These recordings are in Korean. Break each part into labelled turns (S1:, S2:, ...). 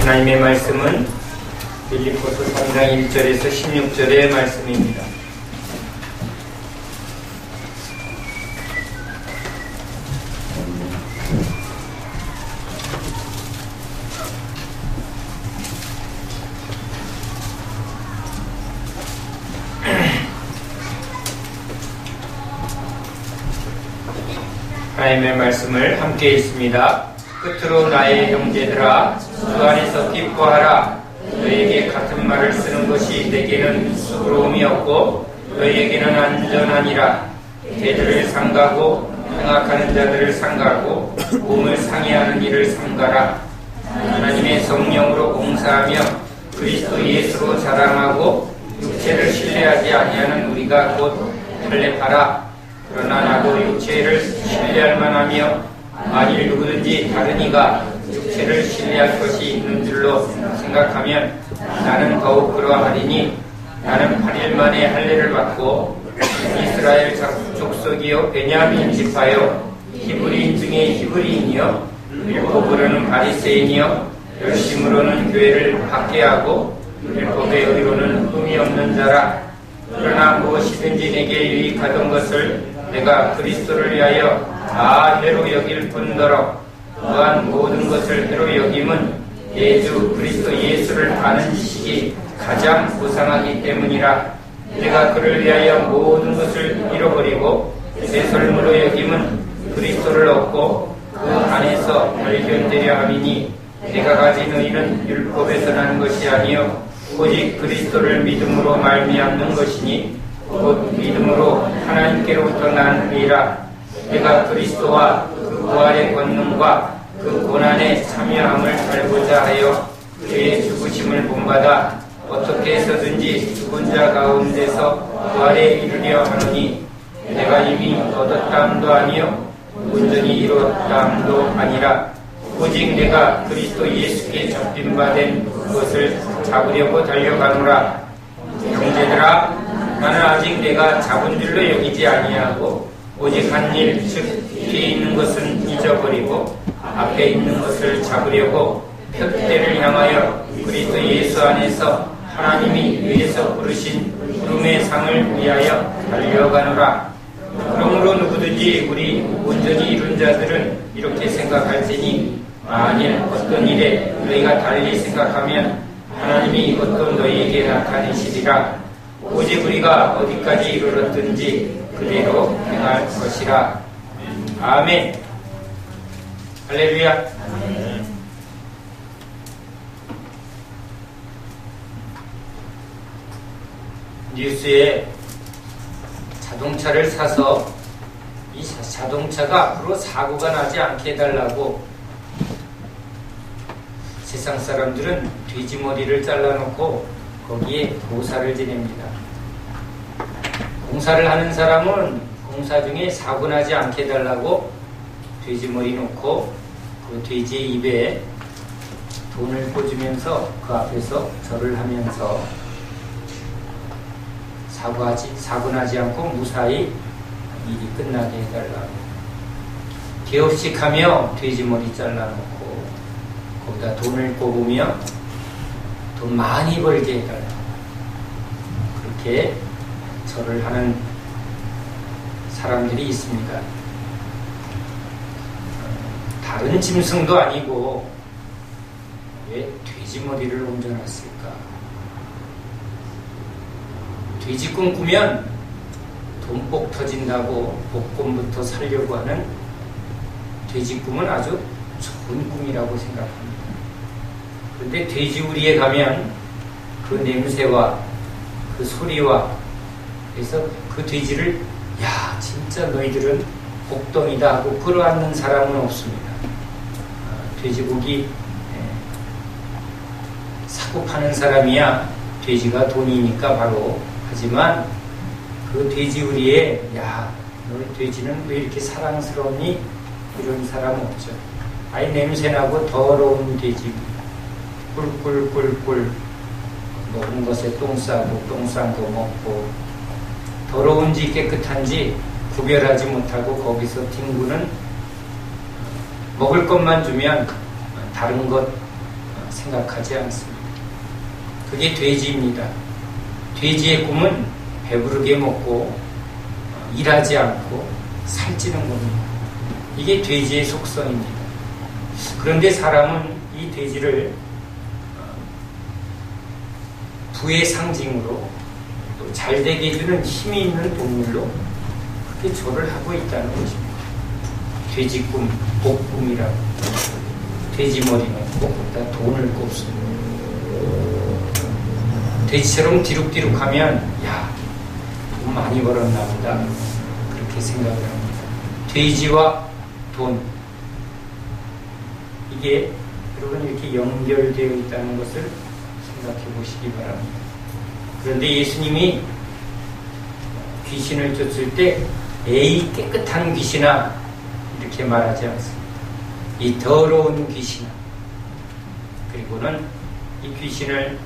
S1: 하나님의 말씀은 빌립보서 3장 1절에서 16절의 말씀입니다. 하나님의 말씀을 함께 읽습니다. 끝으로 나의 형제들아, 주 안에서 기뻐하라. 너에게 같은 말을 쓰는 것이 내게는 부러움이 없고 너에게는 안전하니라. 개들을 상가고 행악하는 자들을 상가고 몸을 상해하는 일을 상가라. 하나님의 성령으로 공사하며 그리스도 예수로 자랑하고 육체를 신뢰하지 아니하는 우리가 곧 할례파라. 그러나 나도 육체를 신뢰할 만하며 만일 누구든지 다른 이가 육체를 신뢰할 것이 있는 줄로 생각하면 나는 더욱 그러하리니 나는 8일 만에 할례를 받고 이스라엘 족속이요 베냐민 지파요 히브리인 중에 히브리인이요 율법으로는 바리새인이요 열심으로는 교회를 받게 하고 율법의 의로는 흠이 없는 자라. 그러나 무엇이든지 내게 유익하던 것을 내가 그리스도를 위하여 다 해로 여길 뿐더러 또한 모든 것을 해로 여김은 내 주 그리스도 예수를 아는 지식이 가장 고상하기 때문이라. 내가 그를 위하여 모든 것을 잃어버리고 내 설무로 여김은 그리스도를 얻고 그 안에서 발견되려 함이니 내가 가진 의는 율법에서 나는 것이 아니요 오직 그리스도를 믿음으로 말미암는 것이니 곧 믿음으로 하나님께로부터 난 의라. 내가 그리스도와 그 부활의 권능과 그 고난에 참여함을 알고자 하여 그의 죽으심을 본받아 어떻게 해서든지 죽은 자 가운데서 부활에 이르려 하노니 내가 이미 얻었다함도 아니요 온전히 이루었다함도 아니라 오직 내가 그리스도 예수께 잡힌 바 된 그것을 잡으려고 달려가노라. 형제들아, 나는 아직 내가 잡은 줄로 여기지 아니하고 오직 한 일, 즉 뒤에 있는 것은 잊어버리고 앞에 있는 것을 잡으려고 표대를 향하여 그리스도 예수 안에서 하나님이 위에서 부르신 부름의 상을 위하여 달려가노라. 그러므로 누구든지 우리 온전히 이룬 자들은 이렇게 생각할지니 만일 어떤 일에 너희가 달리 생각하면 하나님이 이것도 너희에게 나타내시리라. 오직 우리가 어디까지 이르렀든지 그대로 행할 것이라. 아멘. 할렐루야. 뉴스에 자동차를 사서 이 자동차가 앞으로 사고가 나지 않게 해달라고 세상 사람들은 돼지머리를 잘라놓고 거기에 도사를 지냅니다. 공사를 하는 사람은 공사 중에 사고 나지 않게 해달라고 돼지머리 놓고 그 돼지의 입에 돈을 꽂으면서 그 앞에서 절을 하면서 사고 나지 않고 무사히 일이 끝나게 해달라고 개업식하며 돼지머리 잘라놓고 거기다 돈을 꼽으며 돈 많이 벌게 해달라고 그렇게 절을 하는 사람들이 있습니다. 다른 짐승도 아니고 왜 돼지머리를 얹어놨을까? 돼지 꿈꾸면 돈복 터진다고 복권부터 살려고 하는 돼지 꿈은 아주 좋은 꿈이라고 생각합니다. 그런데 돼지우리에 가면 그 냄새와 그 소리와 그래서 그 돼지를 야 진짜 너희들은 복덩이다 하고 끌어안는 사람은 없습니다. 돼지고기 사고 파는 사람이야 돼지가 돈이니까 바로 하지만 그 돼지우리에 야 너희 돼지는 왜 이렇게 사랑스러우니 이런 사람 없죠. 아예 냄새나고 더러운 돼지 꿀꿀꿀꿀 먹은 것에 똥 싸고 똥 싼 거 먹고 더러운지 깨끗한지 구별하지 못하고 거기서 뒹구는 먹을 것만 주면 다른 것 생각하지 않습니다. 그게 돼지입니다. 돼지의 꿈은 배부르게 먹고 일하지 않고 살찌는 겁니다. 이게 돼지의 속성입니다. 그런데 사람은 이 돼지를 부의 상징으로 또 잘되게 해주는 힘이 있는 동물로 그렇게 절을 하고 있다는 것입니다. 돼지꿈, 복꿈이라고. 돼지머리는 꼽다 돈을 꼽습니다. 돼지처럼 뒤룩뒤룩하면 야, 돈 많이 벌었나 보다 그렇게 생각을 합니다. 돼지와 돈, 이게 여러분 이렇게 연결되어 있다는 것을 생각해 보시기 바랍니다. 그런데 예수님이 귀신을 쫓을 때 에이 깨끗한 귀신아 이렇게 말하지 않습니다. 이 더러운 귀신아. 그리고는 이 귀신을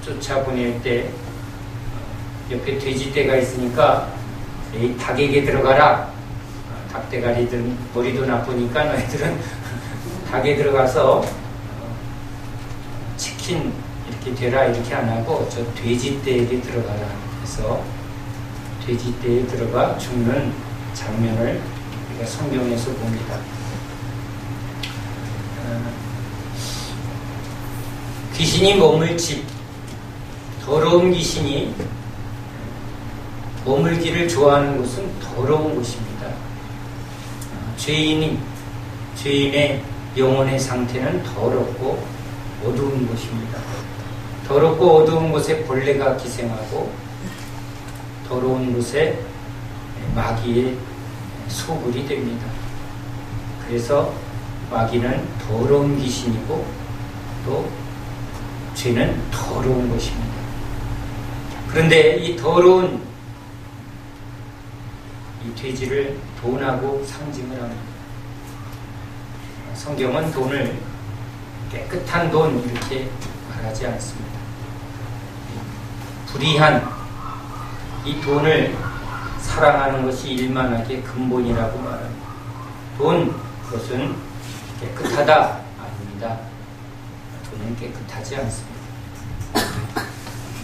S1: 쫓아보낼 때 옆에 돼지떼가 있으니까 에이 닭에게 들어가라. 닭대가리든 머리도 나쁘니까 너희들은 닭에 들어가서 치킨 이렇게 되라 이렇게 안 하고 저 돼지떼에게 들어가라 해서 돼지떼에 들어가 죽는 장면을 우리가 성경에서 봅니다. 귀신이 머물 집, 더러운 귀신이 머물기를 좋아하는 곳은 더러운 곳입니다. 죄인의 영혼의 상태는 더럽고 어두운 곳입니다. 더럽고 어두운 곳에 벌레가 기생하고 더러운 곳에 마귀의 소굴이 됩니다. 그래서 마귀는 더러운 귀신이고 또 죄는 더러운 것입니다. 그런데 이 더러운 이 돼지를 돈하고 상징을 합니다. 성경은 돈을 깨끗한 돈 이렇게 말하지 않습니다. 불의한 이 돈을 사랑하는 것이 일만하게 근본이라고 말합니다. 돈, 그것은 깨끗하다 아닙니다. 돈은 깨끗하지 않습니다.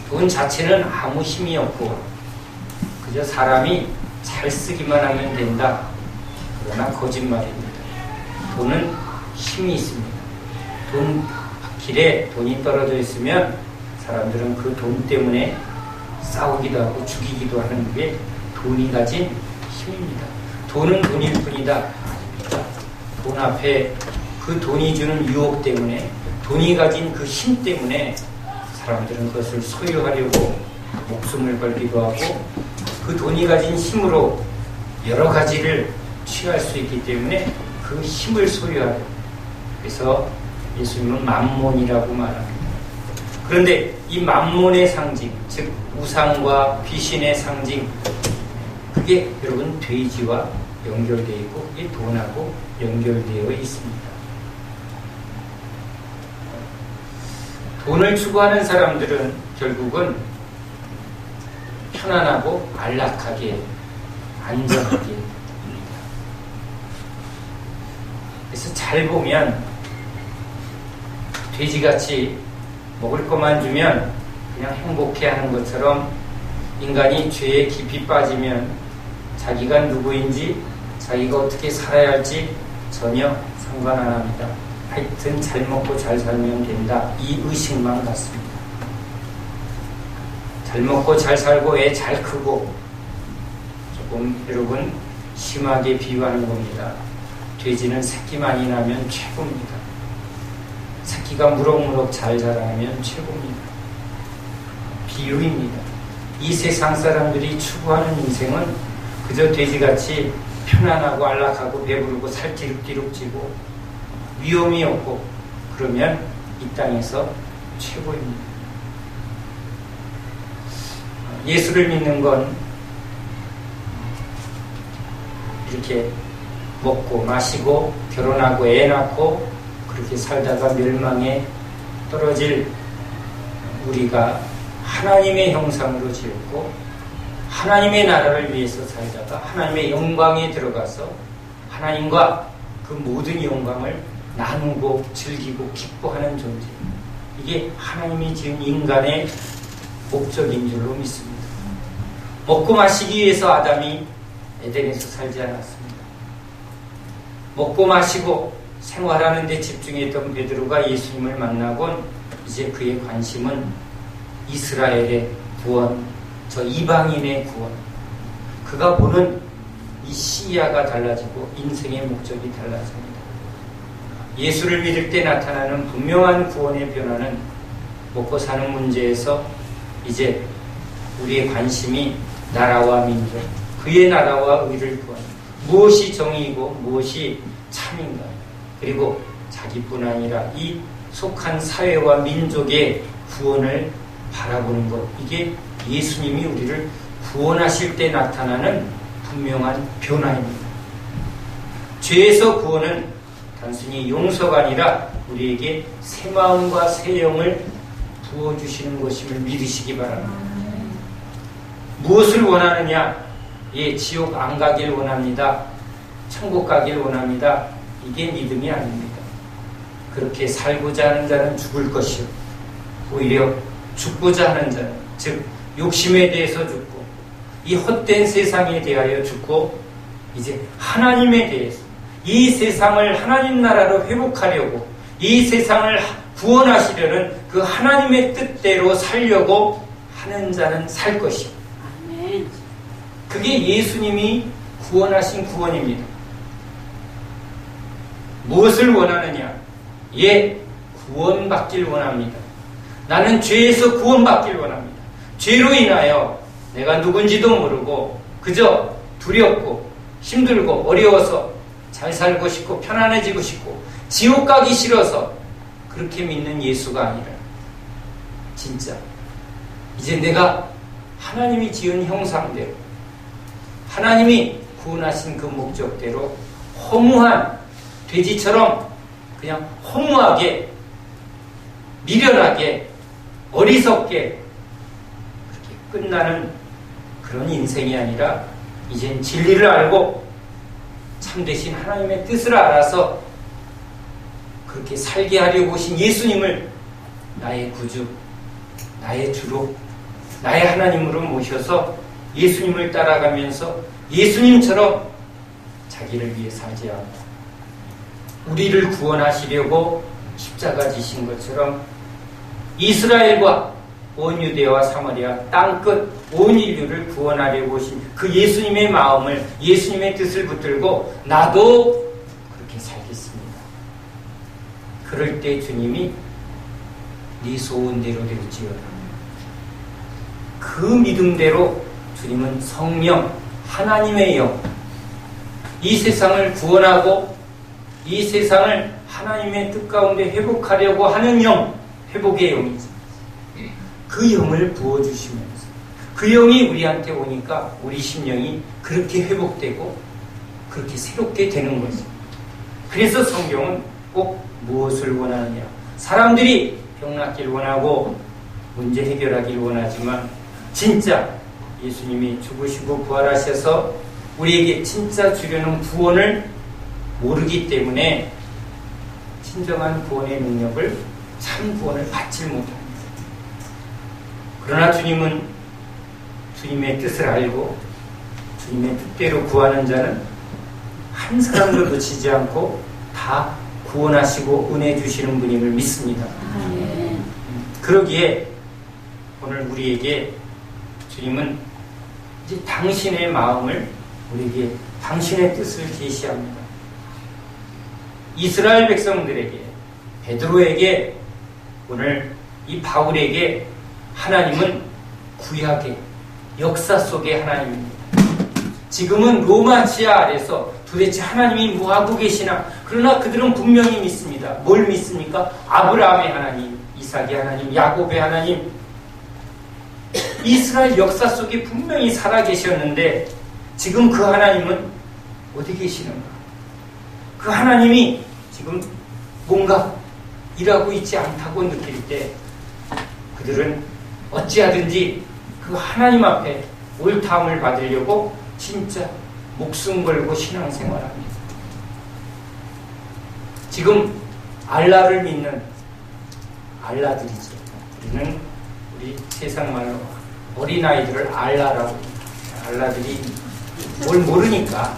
S1: 돈 자체는 아무 힘이 없고 그저 사람이 잘 쓰기만 하면 된다. 그러나 거짓말입니다. 돈은 힘이 있습니다. 길에 돈이 떨어져 있으면 사람들은 그 돈 때문에 싸우기도 하고 죽이기도 하는 게 돈이 가진 힘입니다. 돈은 돈일 뿐이다. 아닙니다. 돈 앞에 그 돈이 주는 유혹 때문에 돈이 가진 그 힘 때문에 사람들은 그것을 소유하려고 목숨을 걸기도 하고 그 돈이 가진 힘으로 여러 가지를 취할 수 있기 때문에 그 힘을 소유하려. 그래서 예수님은 만몬이라고 말합니다. 그런데 이 만몬의 상징, 즉 우상과 귀신의 상징, 그게 여러분 돼지와 연결되어 있고 이 돈하고 연결되어 있습니다. 돈을 추구하는 사람들은 결국은 편안하고 안락하게, 안전하게. 그래서 잘 보면 돼지같이 먹을 것만 주면 그냥 행복해하는 것처럼 인간이 죄에 깊이 빠지면 자기가 누구인지 자기가 어떻게 살아야 할지 전혀 상관 안 합니다. 하여튼 잘 먹고 잘 살면 된다. 이 의식만 같습니다. 잘 먹고 잘 살고 애 잘 크고 조금 여러분 심하게 비유하는 겁니다. 돼지는 새끼 많이 나면 최고입니다. 새끼가 무럭무럭 잘 자라면 최고입니다. 비유입니다. 이 세상 사람들이 추구하는 인생은 그저 돼지같이 편안하고 안락하고 배부르고 살 뒤룩뒤룩 찌고 위험이 없고 그러면 이 땅에서 최고입니다. 예수를 믿는 건 이렇게 먹고 마시고 결혼하고 애 낳고 그렇게 살다가 멸망에 떨어질 우리가 하나님의 형상으로 지었고 하나님의 나라를 위해서 살다가 하나님의 영광에 들어가서 하나님과 그 모든 영광을 나누고 즐기고 기뻐하는 존재. 이게 하나님이 지은 인간의 목적인 줄로 믿습니다. 먹고 마시기 위해서 아담이 에덴에서 살지 않았습니다. 먹고 마시고 생활하는 데 집중했던 베드로가 예수님을 만나곤 이제 그의 관심은 이스라엘의 구원, 저 이방인의 구원. 그가 보는 이 시야가 달라지고 인생의 목적이 달라집니다. 예수를 믿을 때 나타나는 분명한 구원의 변화는 먹고 사는 문제에서 이제 우리의 관심이 나라와 민족, 그의 나라와 의를 구하는, 무엇이 정의이고 무엇이 참인가, 그리고 자기뿐 아니라 이 속한 사회와 민족의 구원을 바라보는 것, 이게 예수님이 우리를 구원하실 때 나타나는 분명한 변화입니다. 죄에서 구원은 단순히 용서가 아니라 우리에게 새 마음과 새 영을 부어주시는 것임을 믿으시기 바랍니다. 무엇을 원하느냐? 예, 지옥 안 가길 원합니다. 천국 가길 원합니다. 이게 믿음이 아닙니다. 그렇게 살고자 하는 자는 죽을 것이요, 오히려 죽고자 하는 자는, 즉 욕심에 대해서 죽고 이 헛된 세상에 대하여 죽고 이제 하나님에 대해서, 이 세상을 하나님 나라로 회복하려고, 이 세상을 구원하시려는 그 하나님의 뜻대로 살려고 하는 자는 살 것이요. 그게 예수님이 구원하신 구원입니다. 무엇을 원하느냐? 예, 구원받길 원합니다. 나는 죄에서 구원받길 원합니다. 죄로 인하여 내가 누군지도 모르고 그저 두렵고 힘들고 어려워서 잘 살고 싶고 편안해지고 싶고 지옥 가기 싫어서 그렇게 믿는 예수가 아니라, 진짜 이제 내가 하나님이 지은 형상대로, 하나님이 구원하신 그 목적대로 허무한 돼지처럼 그냥 허무하게, 미련하게, 어리석게 그렇게 끝나는 그런 인생이 아니라 이젠 진리를 알고 참되신 하나님의 뜻을 알아서 그렇게 살게 하려고 오신 예수님을 나의 구주, 나의 주로, 나의 하나님으로 모셔서 예수님을 따라가면서 예수님처럼 자기를 위해 살지 않고 우리를 구원하시려고 십자가 지신 것처럼 이스라엘과 온 유대와 사마리아 땅끝 온 인류를 구원하려고 오신 그 예수님의 마음을, 예수님의 뜻을 붙들고 나도 그렇게 살겠습니다. 그럴 때 주님이 네 소원대로 되지어라. 그 믿음대로 주님은 성령, 하나님의 영, 이 세상을 구원하고 이 세상을 하나님의 뜻 가운데 회복하려고 하는 영, 회복의 영이죠. 그 영을 부어주시면서 그 영이 우리한테 오니까 우리 심령이 그렇게 회복되고 그렇게 새롭게 되는 거죠. 그래서 성경은 꼭 무엇을 원하느냐? 사람들이 병 낫기를 원하고 문제 해결하기를 원하지만 진짜 예수님이 죽으시고 부활하셔서 우리에게 진짜 주려는 구원을 모르기 때문에 진정한 구원의 능력을, 참 구원을 받지 못합니다. 그러나 주님은 주님의 뜻을 알고 주님의 뜻대로 구하는 자는 한 사람도 놓치지 않고 다 구원하시고 은혜 주시는 분임을 믿습니다. 그러기에 오늘 우리에게 주님은 이제 당신의 마음을, 우리에게 당신의 뜻을 제시합니다. 이스라엘 백성들에게, 베드로에게, 오늘 이 바울에게 하나님은 구약의 역사 속의 하나님입니다. 지금은 로마 지하 아래서 도대체 하나님이 뭐하고 계시나? 그러나 그들은 분명히 믿습니다. 뭘 믿습니까? 아브라함의 하나님, 이삭의 하나님, 야곱의 하나님. 이스라엘 역사 속에 분명히 살아계셨는데 지금 그 하나님은 어디 계시는가? 그 하나님이 지금 뭔가 일하고 있지 않다고 느낄 때 그들은 어찌하든지 그 하나님 앞에 옳다함을 받으려고 진짜 목숨 걸고 신앙생활합니다. 지금 알라를 믿는 알라들이죠. 우리는 우리 세상 말로 어린아이들을 알라라고 합니다. 알라들이 뭘 모르니까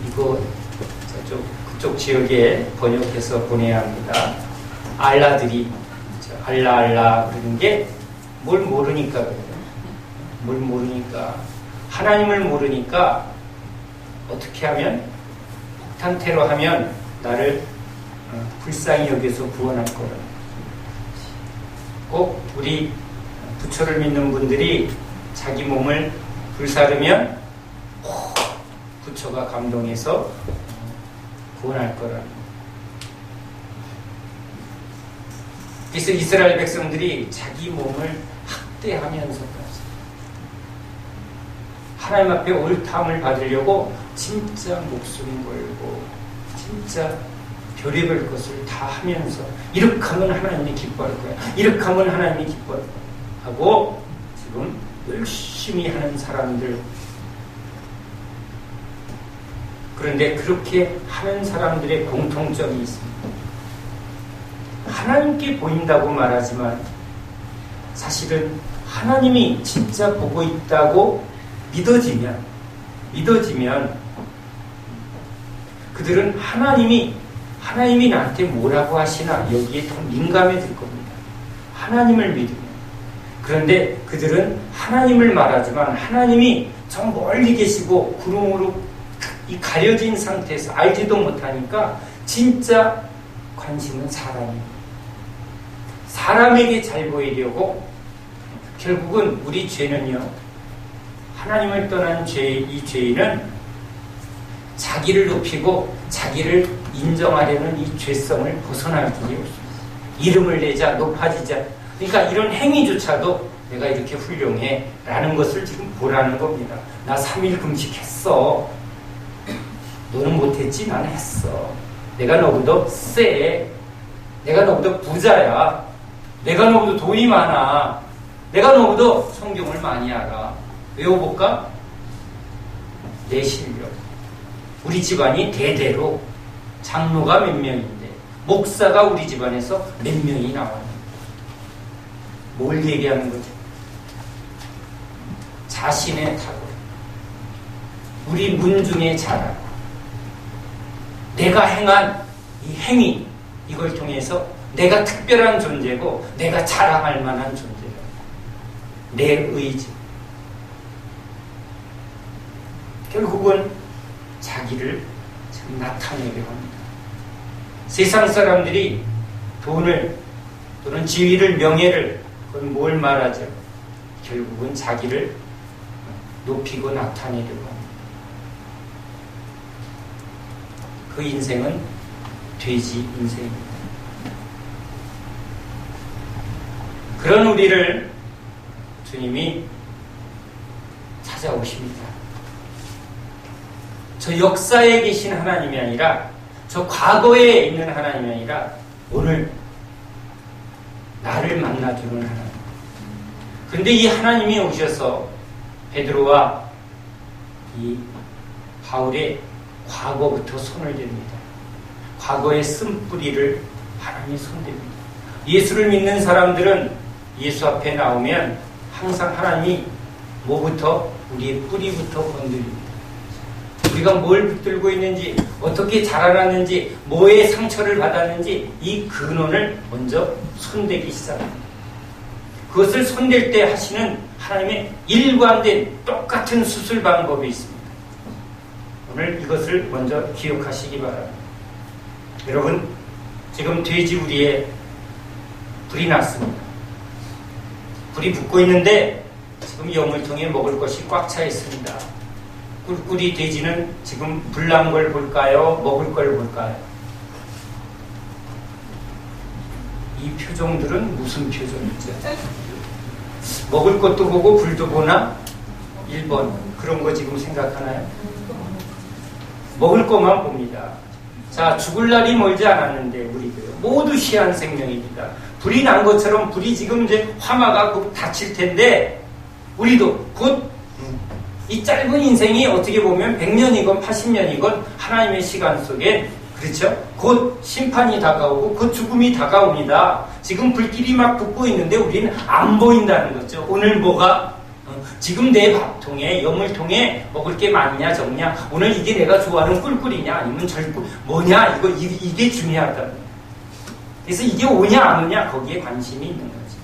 S1: 이거 그쪽 지역에 번역해서 보내야 합니다. 알라들이 알라 그러는 게 뭘 모르니까 그래요. 뭘 모르니까 하나님을 모르니까 어떻게 하면 폭탄 테러하면 나를 불쌍히 여겨서 구원할 거라. 꼭 우리 부처를 믿는 분들이 자기 몸을 불사르면 부처가 감동해서 구원할 거라. 그래서 이스라엘 백성들이 자기 몸을 학대하면서까지 하나님 앞에 옳다함을 받으려고 진짜 목숨 걸고 진짜 별의별 것을 다 하면서 이렇게 하면 하나님이 기뻐할 거야. 이렇게 하면 하나님이 기뻐할 거야. 하고 지금 열심히 하는 사람들. 그런데 그렇게 하는 사람들의 공통점이 있습니다. 하나님께 보인다고 말하지만 사실은 하나님이 진짜 보고 있다고 믿어지면 그들은 하나님이 나한테 뭐라고 하시나 여기에 더 민감해질 겁니다. 하나님을 믿으면. 그런데 그들은 하나님을 말하지만 하나님이 저 멀리 계시고 구름으로 이 가려진 상태에서 알지도 못하니까 진짜 관심은 사람입니다. 사람에게 잘 보이려고 결국은 우리 죄는요, 하나님을 떠난 이 죄인은 자기를 높이고 자기를 인정하려는 이 죄성을 벗어날 길이 없습니다. 이름을 내자, 높아지자. 그러니까 이런 행위조차도 내가 이렇게 훌륭해 라는 것을 지금 보라는 겁니다. 나 3일 금식했어. 너는 못했지? 나는 했어. 내가 너보다 쎄. 내가 너보다 부자야. 내가 너보다 돈이 많아. 내가 너보다 성경을 많이 알아. 외워볼까? 내 실력. 우리 집안이 대대로 장로가 몇 명인데 목사가 우리 집안에서 몇 명이 나와요. 뭘 얘기하는 거죠? 자신의 탁월. 우리 문중에 자라고 내가 행한 이 행위 이걸 통해서 내가 특별한 존재고 내가 자랑할 만한 존재다. 내 의지. 결국은 자기를 지금 나타내려 합니다. 세상 사람들이 돈을 또는 지위를 명예를 그건 뭘 말하죠? 결국은 자기를 높이고 나타내려고 합니다. 그 인생은 돼지 인생입니다. 그런 우리를 주님이 찾아오십니다. 저 역사에 계신 하나님이 아니라 저 과거에 있는 하나님이 아니라 오늘 나를 만나주는 하나님. 그런데 이 하나님이 오셔서 베드로와 이 바울의 과거부터 손을 댑니다. 과거의 쓴뿌리를 하나님이 손댑니다. 예수를 믿는 사람들은 예수 앞에 나오면 항상 하나님이 뭐부터? 우리의 뿌리부터 건드립니다. 우리가 뭘 붙들고 있는지, 어떻게 자라났는지, 뭐에 상처를 받았는지 이 근원을 먼저 손대기 시작합니다. 그것을 손댈 때 하시는 하나님의 일관된 똑같은 수술 방법이 있습니다. 오늘 이것을 먼저 기억하시기 바랍니다. 여러분, 지금 돼지우리에 불이 났습니다. 불이 붙고 있는데 지금 여물통에 먹을 것이 꽉 차 있습니다. 꿀꿀이 돼지는 지금 불난 걸 볼까요? 먹을 걸 볼까요? 이 표정들은 무슨 표정이죠? 먹을 것도 보고 불도 보나? 1번 그런 거 지금 생각하나요? 먹을 것만 봅니다. 자, 죽을 날이 멀지 않았는데 우리도요. 모두 시한 생명입니다. 불이 난 것처럼 불이 지금 이제 화마가 곧 닫힐 텐데 우리도 곧 이 짧은 인생이 어떻게 보면 100년이건 80년이건 하나님의 시간 속에 그렇죠? 곧 심판이 다가오고 곧 죽음이 다가옵니다. 지금 불길이 막 붙고 있는데 우리는 안 보인다는 거죠. 오늘 뭐가? 지금 내 밥통에 여물통에 먹을 게 많냐 적냐, 오늘 이게 내가 좋아하는 꿀꿀이냐 아니면 절꿀 뭐냐, 이게 중요하다. 그래서 이게 오냐 안 오냐 거기에 관심이 있는 거죠.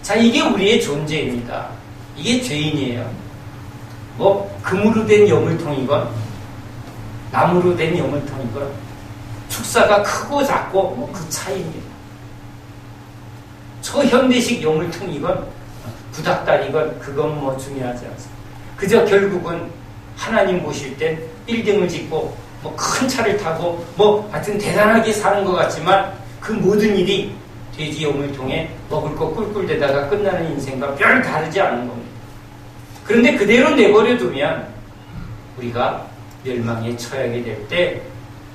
S1: 자, 이게 우리의 존재입니다. 이게 죄인이에요. 뭐 금으로 된 여물통이건 나무로 된 여물통이건 축사가 크고 작고 뭐 그 차이입니다. 초현대식 여물통이건 구닥다리건 그건 뭐 중요하지 않습니다. 그저 결국은 하나님 보실 땐 빌딩을 짓고 뭐 큰 차를 타고 뭐 하여튼 대단하게 사는 것 같지만 그 모든 일이 돼지 여물통에 먹을 거 꿀꿀대다가 끝나는 인생과 별 다르지 않은 겁니다. 그런데 그대로 내버려 두면 우리가 멸망에 처하게 될 때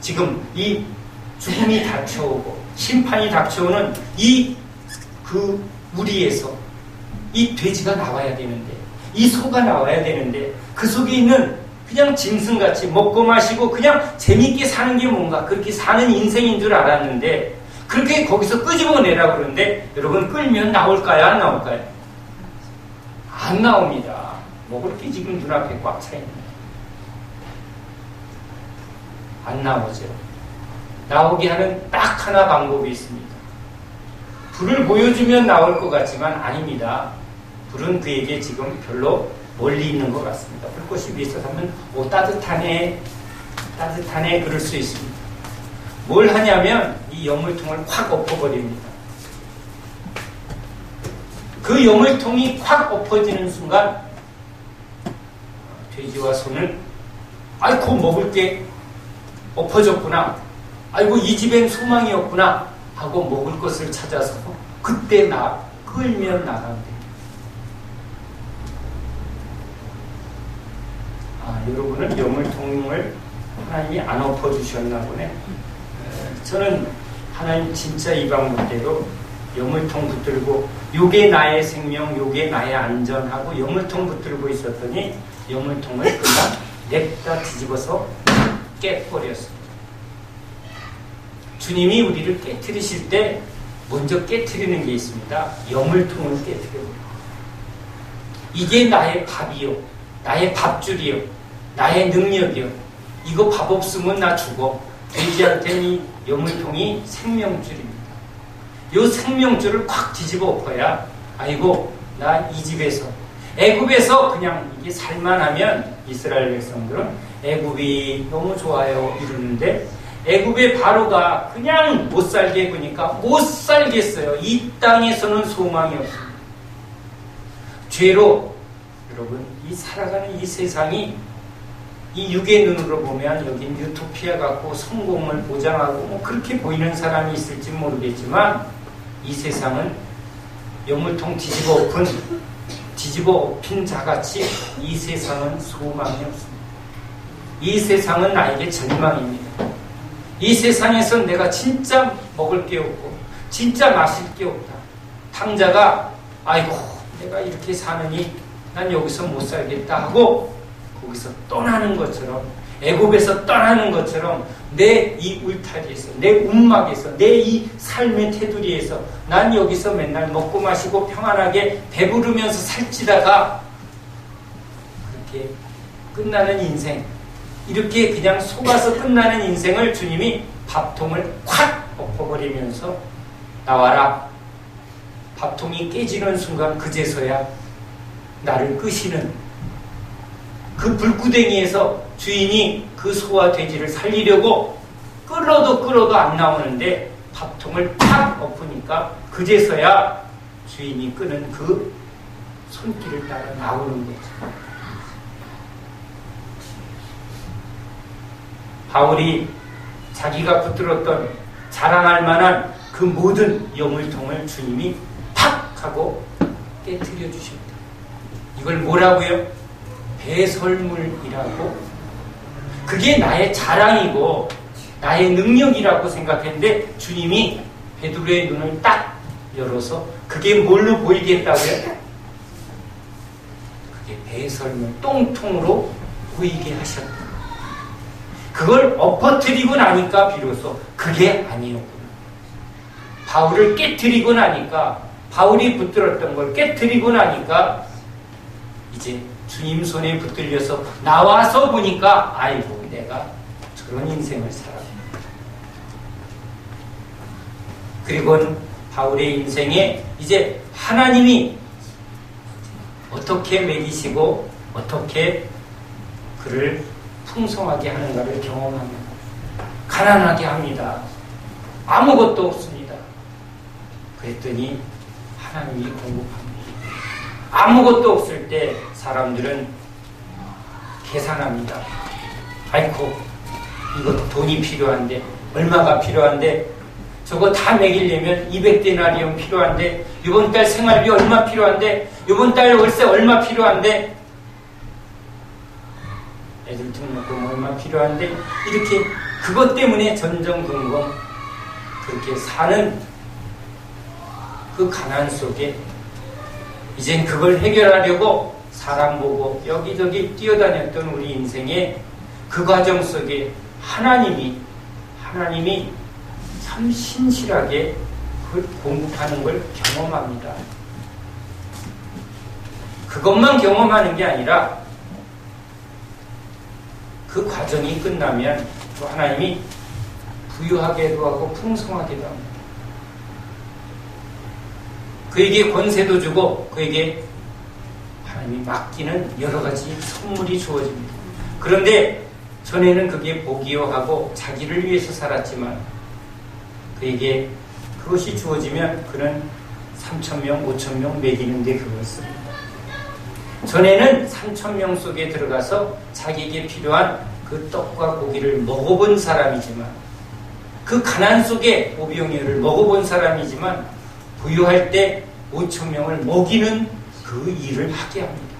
S1: 지금 이 죽음이 닥쳐오고 심판이 닥쳐오는 그 무리에서 이 돼지가 나와야 되는데, 이 소가 나와야 되는데, 그 속에 있는 그냥 짐승같이 먹고 마시고 그냥 재밌게 사는 게 뭔가 그렇게 사는 인생인 줄 알았는데, 그렇게 거기서 끄집어내라고 그러는데, 여러분 끌면 나올까요? 안 나올까요? 안 나옵니다. 뭐 그렇게 지금 눈앞에 꽉 차 있는, 안 나오죠. 나오게 하는 딱 하나 방법이 있습니다. 불을 보여주면 나올 것 같지만 아닙니다. 불은 그에게 지금 별로 멀리 있는 것 같습니다. 불꽃이 위에서 하면 따뜻하네 그럴 수 있습니다. 뭘 하냐면 이 여물통을 확 엎어버립니다. 그 여물통이 확 엎어지는 순간 돼지와 소는 아이고 먹을 게 엎어졌구나, 아이고 이 집엔 소망이 없구나 하고 먹을 것을 찾아서 그때 끌면 나가면 됩니다. 여러분은 여물통을 하나님이 안 엎어주셨나 보네. 저는 하나님 진짜 이 방법대로 여물통 붙들고 요게 나의 생명, 요게 나의 안전하고 여물통 붙들고 있었더니 여물통을 그냥 냅다 뒤집어서 깨버렸습니다. 주님이 우리를 깨트리실 때 먼저 깨트리는 게 있습니다. 여물통을 깨트려요. 이게 나의 밥이요, 나의 밥줄이요, 나의 능력이요. 이거 밥 없으면 나 죽어. 돼지한테는 이 여물통이 생명줄입니다. 이 생명줄을 콱 뒤집어 엎어야 아이고 나 이 집에서, 애굽에서 그냥 이게 살만하면 이스라엘 백성들은 애굽이 너무 좋아요 이러는데, 애굽의 바로가 그냥 못 살게 보니까 못 살겠어요. 이 땅에서는 소망이 없습니다. 죄로 여러분 이 살아가는 이 세상이 이 육의 눈으로 보면 여긴 유토피아 같고 성공을 보장하고 뭐 그렇게 보이는 사람이 있을지 모르겠지만, 이 세상은 여물통 뒤집어 엎인 자같이 이 세상은 소망이 없습니다. 이 세상은 나에게 절망입니다. 이 세상에서 내가 진짜 먹을 게 없고 진짜 마실 게 없다. 탕자가 아이고 내가 이렇게 사느니 난 여기서 못 살겠다 하고 거기서 떠나는 것처럼, 애굽에서 떠나는 것처럼 내 이 울타리에서, 내 움막에서, 내 이 삶의 테두리에서 난 여기서 맨날 먹고 마시고 평안하게 배부르면서 살찌다가 그렇게 끝나는 인생, 이렇게 그냥 속아서 끝나는 인생을 주님이 밥통을 확 엎어버리면서 나와라. 밥통이 깨지는 순간 그제서야 나를 끄시는 그 불구덩이에서 주인이 그 소와 돼지를 살리려고 끌어도 안 나오는데 밥통을 팍 엎으니까 그제서야 주인이 끄는 그 손길을 따라 나오는 거죠. 바울이 자기가 붙들었던 자랑할 만한 그 모든 여물통을 주님이 팍 하고 깨트려 주십니다. 이걸 뭐라고요? 배설물이라고. 그게 나의 자랑이고 나의 능력이라고 생각했는데 주님이 베드로의 눈을 딱 열어서 그게 뭘로 보이게 했다고요? 그게 배설물, 똥통으로 보이게 하셨다. 그걸 엎어뜨리고 나니까 비로소 그게 아니었구나. 바울을 깨뜨리고 나니까, 바울이 붙들었던 걸 깨뜨리고 나니까 이제 주님 손에 붙들려서 나와서 보니까 아이고 내가 저런 인생을 살았구나. 그리고 바울의 인생에 이제 하나님이 어떻게 먹이시고 어떻게 그를 풍성하게 하는가를 경험합니다. 가난하게 합니다. 아무것도 없습니다. 그랬더니 하나님이 공급합니다. 아무것도 없을 때 사람들은 계산합니다. 아이고 이거 돈이 필요한데, 얼마가 필요한데, 저거 다 먹이려면 200데나리온 필요한데, 이번 달 생활비 얼마 필요한데, 이번 달 월세 얼마 필요한데, 애들 등록금 얼마 필요한데, 이렇게 그것 때문에 전전긍긍 그렇게 사는 그 가난 속에 이젠 그걸 해결하려고 사람 보고 여기저기 뛰어다녔던 우리 인생의 그 과정 속에 하나님이 참 신실하게 그걸 공급하는 걸 경험합니다. 그것만 경험하는 게 아니라 그 과정이 끝나면 또 하나님이 부유하게도 하고 풍성하게도 합니다. 그에게 권세도 주고 그에게 하나님이 맡기는 여러 가지 선물이 주어집니다. 그런데 전에는 그게 복이요 하고 자기를 위해서 살았지만 그에게 그것이 주어지면 그는 3,000명, 5,000명 먹이는데 그걸 씁니다. 전에는 3,000명 속에 들어가서 자기에게 필요한 그 떡과 고기를 먹어본 사람이지만, 그 가난 속에 오병이어를 먹어본 사람이지만 부유할 때 5,000명을 먹이는 그 일을 하게 합니다.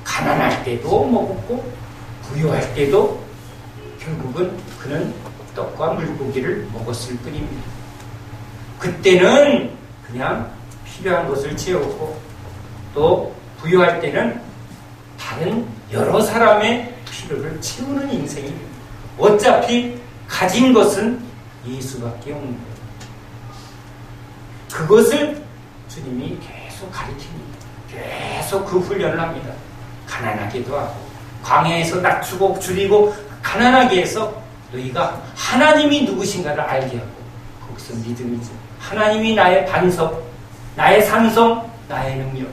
S1: 가난할 때도 먹었고 부유할 때도 결국은 그는 떡과 물고기를 먹었을 뿐입니다. 그때는 그냥 필요한 것을 채웠고 또 부유할 때는 다른 여러 사람의 필요를 채우는 인생입니다. 어차피 가진 것은 예수밖에 없는 거예요. 그것을 주님이 계속 가르칩니다. 계속 그 훈련을 합니다. 가난하게도 하고 광야에서 낮추고 줄이고 가난하게 해서 너희가 하나님이 누구신가를 알게 하고, 거기서 믿음이죠. 하나님이 나의 반석, 나의 산성, 나의 능력.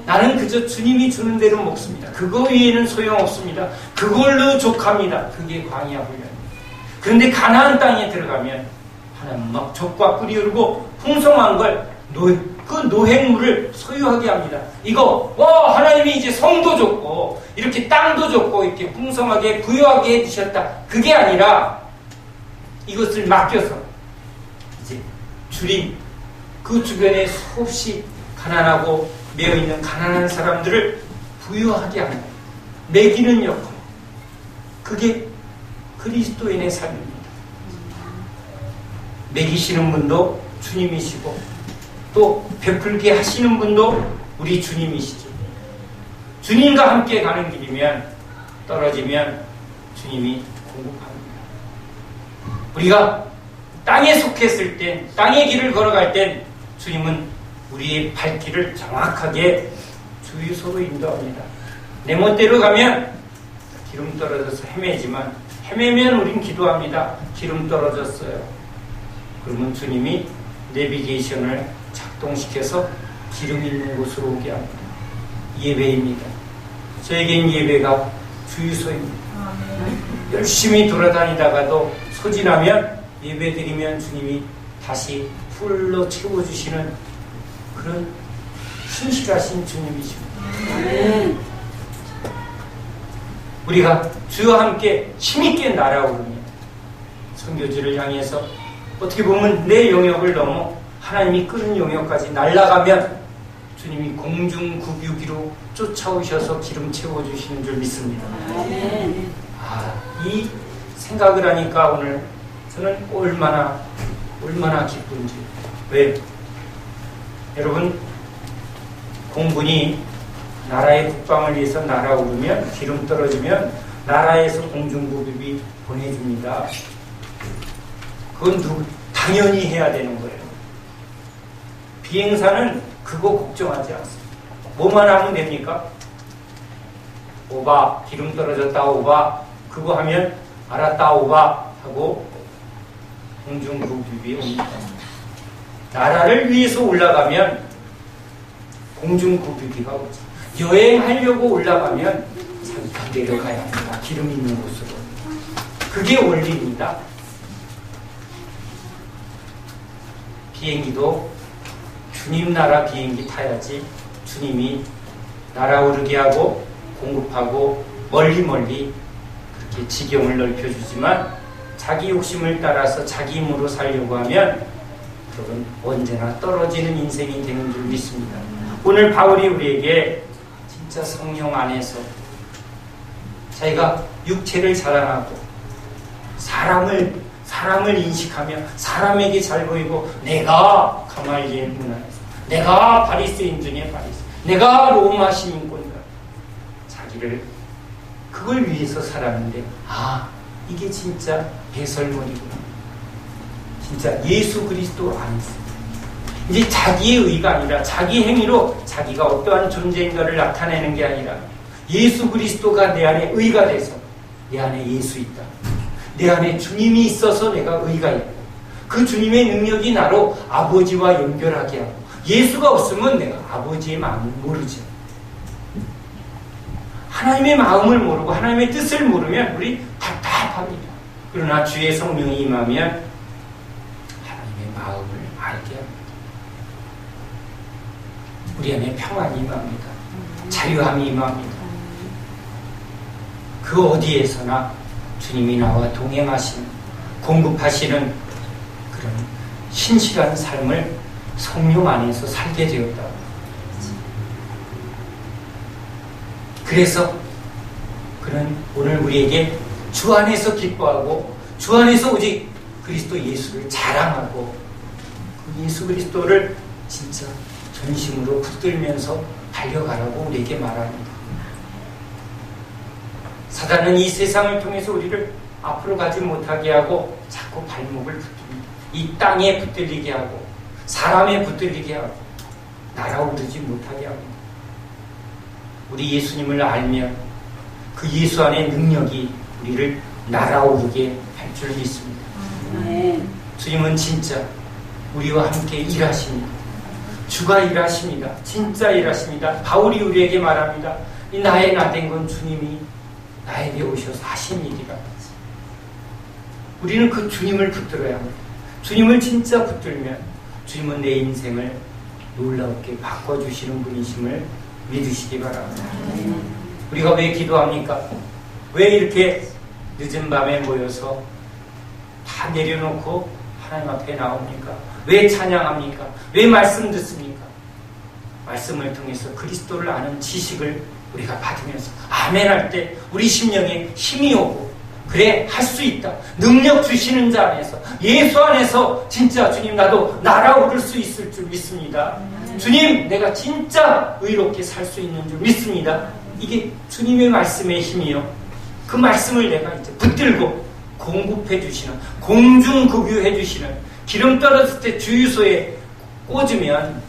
S1: 나는 그저 주님이 주는 대로 먹습니다. 그거 위에는 소용없습니다. 그걸로 족합니다. 그게 광야 훈련입니다. 그런데 가나안 땅에 들어가면 하나님 막 젖과 꿀이 흐르고 풍성한 걸 그 노획물을 소유하게 합니다. 이거 하나님이 이제 성도 줬고 이렇게 땅도 줬고 이렇게 풍성하게 부유하게 해주셨다. 그게 아니라 이것을 맡겨서 이제 주님 그 주변에 수없이 가난하고 매여있는 가난한 사람들을 부유하게 하는 먹이는 역할. 그게 그리스도인의 삶입니다. 먹이시는 분도 주님이시고 또 베풀게 하시는 분도 우리 주님이시죠. 주님과 함께 가는 길이면 떨어지면 주님이 공급합니다. 우리가 땅에 속했을 때, 땅의 길을 걸어갈 땐 주님은 우리의 발길을 정확하게 주유소로 인도합니다. 내 멋대로 가면 기름 떨어져서 헤매지만 헤매면 우린 기도합니다. 기름 떨어졌어요. 그러면 주님이 내비게이션을 작동시켜서 기름 있는 곳으로 오게 합니다. 예배입니다. 저에겐 예배가 주유소입니다. 열심히 돌아다니다가도 소진하면 예배드리면 주님이 다시 풀로 채워주시는 그런 신실하신 주님이십니다. 우리가 주와 함께 힘있게 날아오르며 선교지를 향해서 어떻게 보면 내 영역을 넘어 하나님이 끄는 영역까지 날아가면 주님이 공중국유기로 쫓아오셔서 기름 채워주시는 줄 믿습니다. 이 생각을 하니까 오늘 저는 얼마나 기쁜지. 왜? 여러분, 공군이 나라의 국방을 위해서 날아오르면, 기름 떨어지면 나라에서 공중급유비 보내줍니다. 그건 당연히 해야 되는 거예요. 비행사는 그거 걱정하지 않습니다. 뭐만 하면 됩니까? 오바, 기름 떨어졌다 오바, 그거 하면 알았다 오바 하고 공중급유비 옵니다. 나라를 위해서 올라가면 공중급유비가 오죠. 여행하려고 올라가면 자기가 내려가야 합니다. 기름 있는 곳으로. 그게 원리입니다. 비행기도 주님 나라 비행기 타야지 주님이 날아오르게 하고 공급하고 멀리 그렇게 지경을 넓혀주지만 자기 욕심을 따라서 자기 힘으로 살려고 하면 그건 언제나 떨어지는 인생이 되는 줄 믿습니다. 오늘 바울이 우리에게 진짜 성령 안에서 자기가 육체를 자랑하고 사람을 인식하며 사람에게 잘 보이고 내가 가말리엘 문화에서 내가 바리새인 중에 바리새 내가 로마 시민권자 자기를 그걸 위해서 살았는데 이게 진짜 배설물이구나. 진짜 예수 그리스도 안에서 이제 자기의 의가 아니라 자기 행위로 자기가 어떠한 존재인가를 나타내는 게 아니라 예수 그리스도가 내 안에 의가 돼서 내 안에 예수 있다. 내 안에 주님이 있어서 내가 의가 있고 그 주님의 능력이 나로 아버지와 연결하게 하고 예수가 없으면 내가 아버지의 마음을 모르죠. 하나님의 마음을 모르고 하나님의 뜻을 모르면 우리 답답합니다. 그러나 주의 성령이 임하면 하나님의 마음을 알게 합니다. 우리 안에 평안이 임합니다. 자유함이 임합니다. 그 어디에서나 주님이 나와 동행하시는 공급하시는 그런 신실한 삶을 성령 안에서 살게 되었다. 그래서 그는 오늘 우리에게 주 안에서 기뻐하고 주 안에서 오직 그리스도 예수를 자랑하고 그 예수 그리스도를 진짜 전심으로 붙들면서 달려가라고 우리에게 말합니다. 사단은 이 세상을 통해서 우리를 앞으로 가지 못하게 하고 자꾸 발목을 붙듭니다. 이 땅에 붙들리게 하고 사람에 붙들리게 하고 날아오르지 못하게 합니다. 우리 예수님을 알면 그 예수 안의 능력이 우리를 날아오르게 할 줄 믿습니다. 주님은 진짜 우리와 함께 일하십니다. 주가 일하십니다. 진짜 일하십니다. 바울이 우리에게 말합니다. 이 나의 나된 건 주님이 나에게 오셔서 하신 일이라. 우리는 그 주님을 붙들어야 합니다. 주님을 진짜 붙들면 주님은 내 인생을 놀랍게 바꿔주시는 분이심을 믿으시기 바랍니다. 우리가 왜 기도합니까? 왜 이렇게 늦은 밤에 모여서 다 내려놓고 하나님 앞에 나옵니까? 왜 찬양합니까? 왜 말씀 듣습니까? 말씀을 통해서 그리스도를 아는 지식을 우리가 받으면서 아멘 할 때 우리 심령에 힘이 오고 그래 할 수 있다. 능력 주시는 자 안에서 예수 안에서 진짜 주님 나도 날아오를 수 있을 줄 믿습니다. 주님 내가 진짜 의롭게 살 수 있는 줄 믿습니다. 이게 주님의 말씀의 힘이요. 그 말씀을 내가 이제 붙들고 공급해 주시는 공중급유해 주시는 기름 떨어질 때 주유소에 꽂으면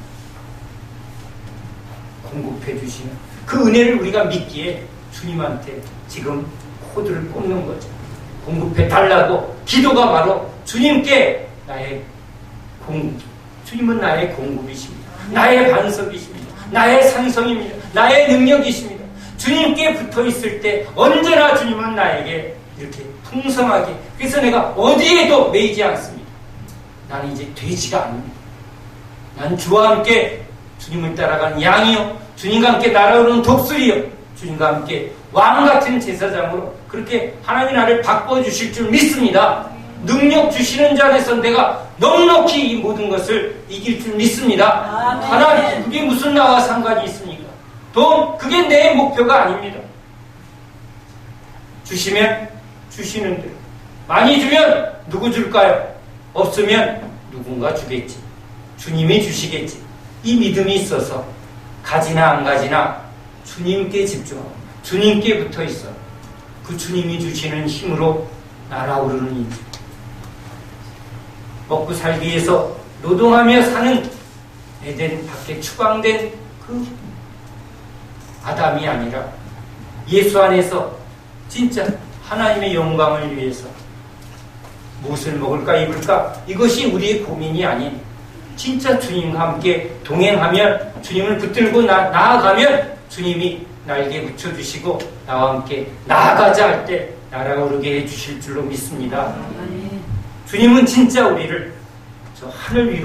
S1: 공급해 주시는 그 은혜를 우리가 믿기에 주님한테 지금 코드를 꽂는 거죠. 공급해 달라고 기도가 바로 주님께 나의 공급. 주님은 나의 공급이십니다. 나의 반석이십니다. 나의 산성입니다. 나의 능력이십니다. 주님께 붙어 있을 때 언제나 주님은 나에게 이렇게 풍성하게 그래서 내가 어디에도 매이지 않습니다. 나는 이제 되지가 않습니다. 난 주와 함께 주님을 따라가는 양이요 주님과 함께 날아오르는 독수리요 주님과 함께 왕같은 제사장으로 그렇게 하나님이 나를 바꿔주실 줄 믿습니다. 능력 주시는 자 안에서 내가 넉넉히 이 모든 것을 이길 줄 믿습니다. 하나님 그게 무슨 나와 상관이 있습니까? 또 그게 내 목표가 아닙니다. 주시면 주시는 대로 많이 주면 누구 줄까요? 없으면 누군가 주겠지. 주님이 주시겠지. 이 믿음이 있어서 가지나 안 가지나 주님께 집중하고 주님께 붙어 있어. 그 주님이 주시는 힘으로 날아오르는 인생. 먹고 살기 위해서 노동하며 사는 에덴 밖에 추방된 그 아담이 아니라 예수 안에서 진짜 하나님의 영광을 위해서 무엇을 먹을까 입을까 이것이 우리의 고민이 아닌 진짜 주님과 함께 동행하면 주님을 붙들고 나아가면 주님이 날개 붙여주시고 나와 함께 나아가자 할 때 날아오르게 해주실 줄로 믿습니다. 주님은 진짜 우리를 저 하늘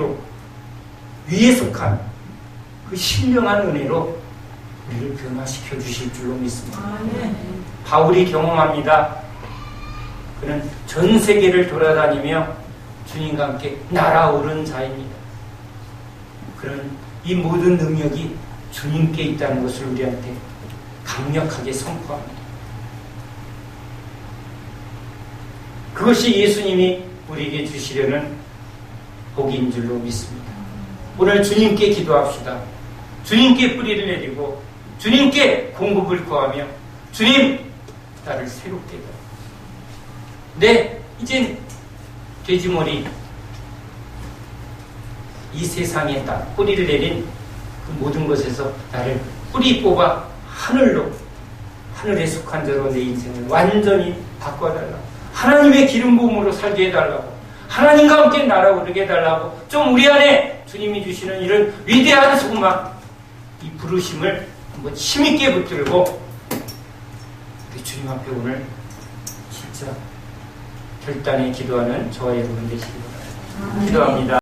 S1: 위에 속한 그 신령한 은혜로 우리를 변화시켜 주실 줄로 믿습니다. 바울이 경험합니다. 그는 전 세계를 돌아다니며 주님과 함께 날아오른 자입니다. 그런 이 모든 능력이 주님께 있다는 것을 우리한테 강력하게 선포합니다. 그것이 예수님이 우리에게 주시려는 복인 줄로 믿습니다. 오늘 주님께 기도합시다. 주님께 뿌리를 내리고 주님께 공급을 구하며 주님 나를 새롭게 해라. 네, 이젠 돼지머리 이 세상에 딱 뿌리를 내린 그 모든 것에서 나를 뿌리 뽑아 하늘에 속한 자로 내 인생을 완전히 바꿔달라고, 하나님의 기름 부음으로 살게 해달라고, 하나님과 함께 날아오르게 해달라고, 좀 우리 안에 주님이 주시는 이런 위대한 소망, 이 부르심을 한번 힘있게 붙들고 우리 주님 앞에 오늘 진짜 결단에 기도하는 저와 여러분 되시기 바랍니다. 기도합니다.